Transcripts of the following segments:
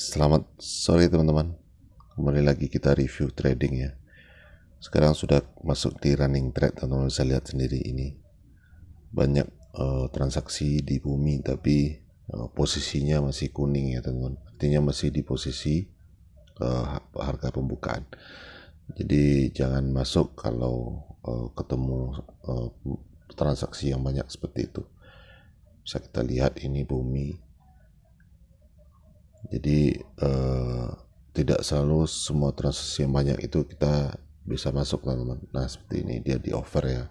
Selamat sore teman-teman. Kembali lagi kita review trading ya. Sekarang sudah masuk di running trade, teman-teman bisa lihat sendiri ini. Banyak transaksi di bumi tapi posisinya masih kuning ya teman-teman. Artinya masih di posisi harga pembukaan. Jadi jangan masuk kalau ketemu transaksi yang banyak seperti itu. Bisa kita lihat ini bumi. Jadi tidak selalu semua transaksi yang banyak itu kita bisa masuk teman-teman. Nah seperti ini dia di offer ya.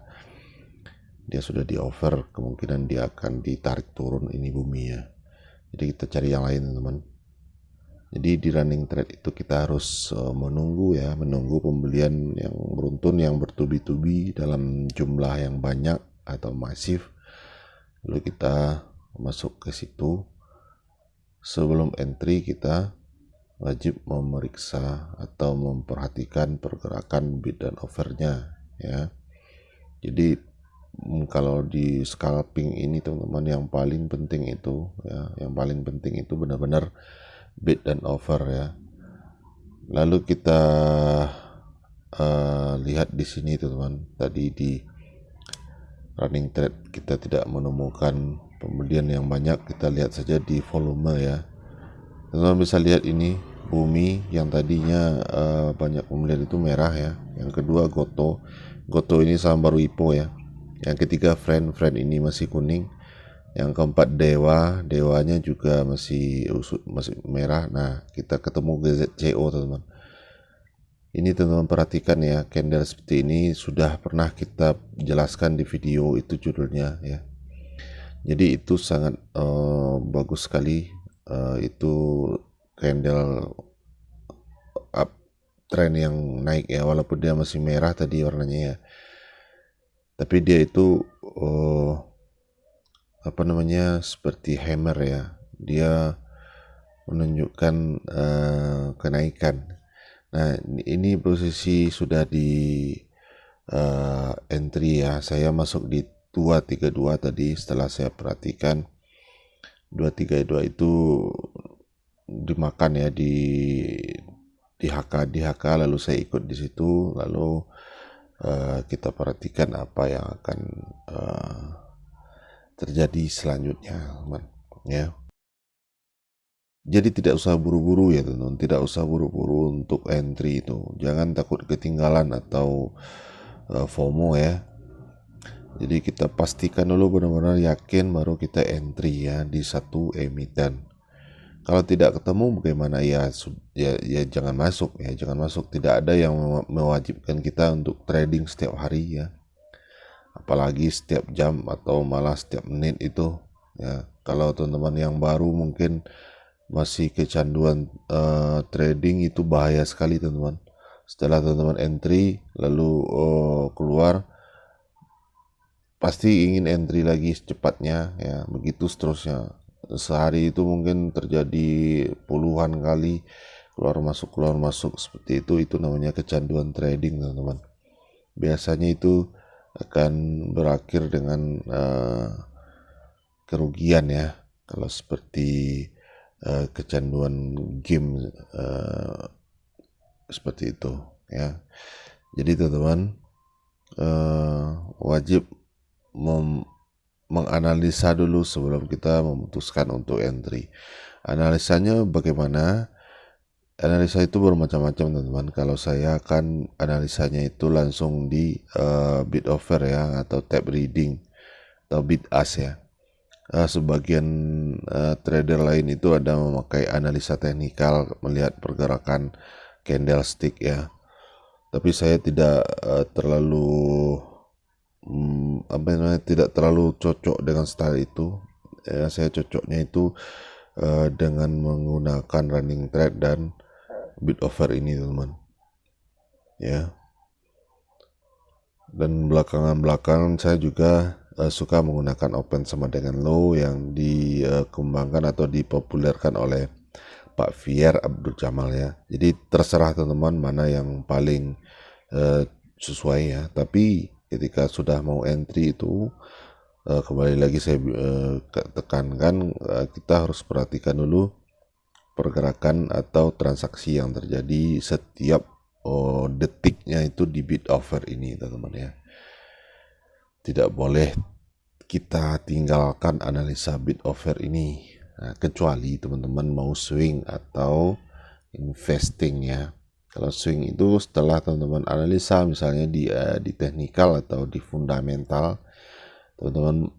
Dia sudah di offer, kemungkinan dia akan ditarik turun ini bumi ya. Jadi kita cari yang lain teman-teman. Jadi di running trade itu kita harus menunggu pembelian yang beruntun, yang bertubi-tubi dalam jumlah yang banyak atau masif. Lalu kita masuk ke situ. Sebelum entry kita wajib memeriksa atau memperhatikan pergerakan bid dan offernya ya. Jadi kalau di scalping ini teman-teman yang paling penting itu benar-benar bid dan offer ya. Lalu kita lihat di sini teman-teman, tadi di running trade kita tidak menemukan pembelian yang banyak. Kita lihat saja di volume ya. Teman-teman bisa lihat ini bumi yang tadinya banyak pembelian itu merah ya. Yang kedua Goto ini saham baru IPO ya. Yang ketiga Friend ini masih kuning. Yang keempat Dewanya juga masih merah. Nah kita ketemu GZCO teman-teman. Ini teman-teman perhatikan ya, candle seperti ini sudah pernah kita jelaskan di video itu judulnya ya. Jadi itu sangat bagus sekali. Itu candle up trend yang naik ya, walaupun dia masih merah tadi warnanya ya, tapi dia itu seperti hammer ya, dia menunjukkan kenaikan. Nah ini posisi sudah di entry ya, saya masuk di 232 tadi. Setelah saya perhatikan 232 itu dimakan ya di HK, lalu saya ikut di situ. Lalu kita perhatikan apa yang akan terjadi selanjutnya teman ya. Jadi tidak usah buru-buru ya teman, tidak usah buru-buru untuk entry itu. Jangan takut ketinggalan atau FOMO ya. Jadi kita pastikan dulu, benar-benar yakin baru kita entry ya di satu emiten. Kalau tidak ketemu bagaimana ya, jangan masuk ya, jangan masuk. Tidak ada yang mewajibkan kita untuk trading setiap hari ya, apalagi setiap jam atau malah setiap menit itu ya. Kalau teman-teman yang baru mungkin masih kecanduan trading, itu bahaya sekali teman-teman. Setelah teman-teman entry lalu keluar, pasti ingin entry lagi secepatnya ya, begitu seterusnya. Sehari itu mungkin terjadi puluhan kali keluar masuk seperti itu namanya kecanduan trading teman-teman. Biasanya itu akan berakhir dengan kerugian ya, kalau seperti kecanduan game seperti itu ya. Jadi teman-teman wajib menganalisa dulu sebelum kita memutuskan untuk entry. Analisanya bagaimana? Analisa itu bermacam-macam teman-teman. Kalau saya kan analisanya itu langsung di bid offer ya, atau tab reading atau bid ask ya. Sebagian trader lain itu ada memakai analisa teknikal, melihat pergerakan candlestick ya. Tapi saya tidak tidak terlalu cocok dengan style itu ya. Saya cocoknya itu dengan menggunakan running trade dan bid offer ini teman-teman ya. Dan belakangan saya juga suka menggunakan open sama dengan low yang dikembangkan atau dipopulerkan oleh Pak Fier Abdul Jamal ya. Jadi terserah teman-teman mana yang paling sesuai ya. Tapi ketika sudah mau entry itu kembali lagi saya tekankan, kita harus perhatikan dulu pergerakan atau transaksi yang terjadi setiap detiknya itu di bid offer ini, teman-teman ya. Tidak boleh kita tinggalkan analisa bid offer ini, kecuali teman-teman mau swing atau investing ya. Kalau swing itu setelah teman-teman analisa misalnya di teknikal atau di fundamental, teman-teman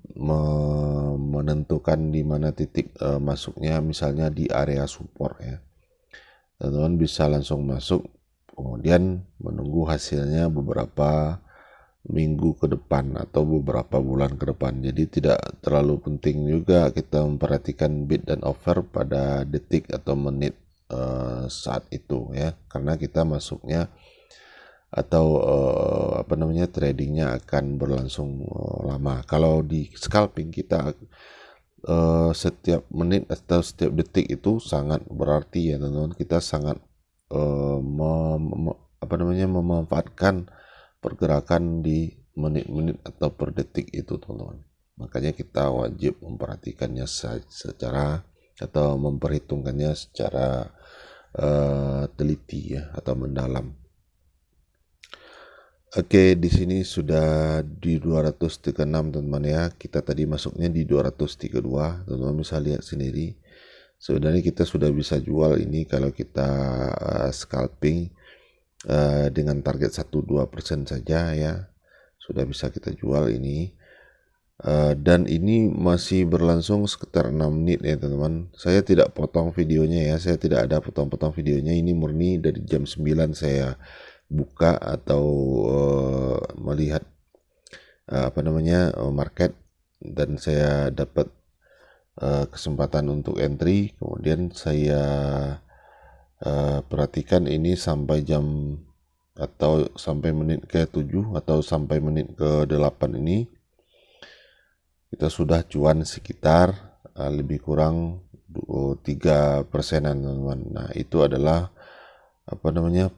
menentukan di mana titik masuknya, misalnya di area support ya. Teman-teman bisa langsung masuk, kemudian menunggu hasilnya beberapa minggu ke depan atau beberapa bulan ke depan. Jadi tidak terlalu penting juga kita memperhatikan bid dan offer pada detik atau menit saat itu ya, karena kita masuknya atau tradingnya akan berlangsung lama. Kalau di scalping kita setiap menit atau setiap detik itu sangat berarti ya teman-teman. Kita sangat memanfaatkan pergerakan di menit-menit atau per detik itu teman-teman. Makanya kita wajib memperhatikannya secara atau memperhitungkannya secara teliti ya atau mendalam. Oke, di sini sudah di 236 teman-teman ya. Kita tadi masuknya di 232, teman-teman bisa lihat sendiri. Sebenarnya kita sudah bisa jual ini kalau kita scalping dengan target 1-2% saja ya. Sudah bisa kita jual ini. Dan ini masih berlangsung sekitar 6 menit ya teman-teman. Saya tidak potong videonya ya. Saya tidak ada potong-potong videonya. Ini murni dari jam 9 saya buka atau melihat market, dan saya dapat kesempatan untuk entry. Kemudian saya perhatikan ini sampai jam atau sampai menit ke 7 atau sampai menit ke 8 ini kita sudah cuan sekitar lebih kurang 3%-an teman-teman. Nah itu adalah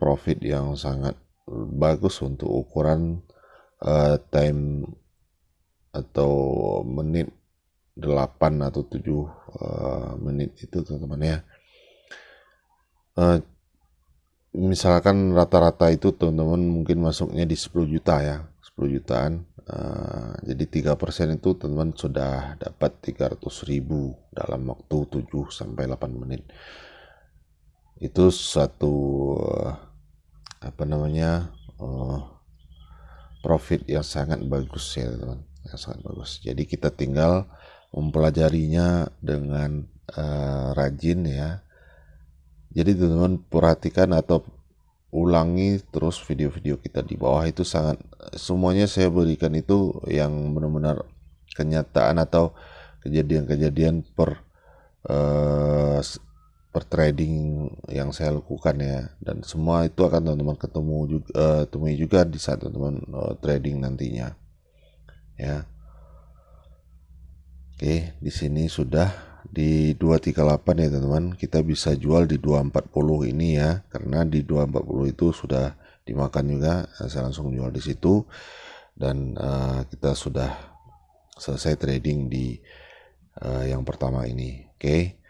profit yang sangat bagus untuk ukuran time atau menit 8 atau 7 menit itu teman-teman ya. Misalkan rata-rata itu teman-teman mungkin masuknya di 10 juta ya, 10 jutaan. Jadi 3% itu teman-teman sudah dapat 300.000 dalam waktu 7-8 menit. Itu satu profit yang sangat bagus ya teman, yang sangat bagus. Jadi kita tinggal mempelajarinya dengan rajin ya. Jadi teman-teman perhatikan atau ulangi terus video-video kita di bawah, itu sangat, semuanya saya berikan itu yang benar-benar kenyataan atau kejadian-kejadian per trading yang saya lakukan ya, dan semua itu akan teman-teman temui juga di saat teman-teman trading nantinya ya. Oke, di sini sudah di 238 ya teman-teman. Kita bisa jual di 240 ini ya, karena di 240 itu sudah dimakan juga. Saya langsung jual di situ, dan kita sudah selesai trading di yang pertama ini. Oke.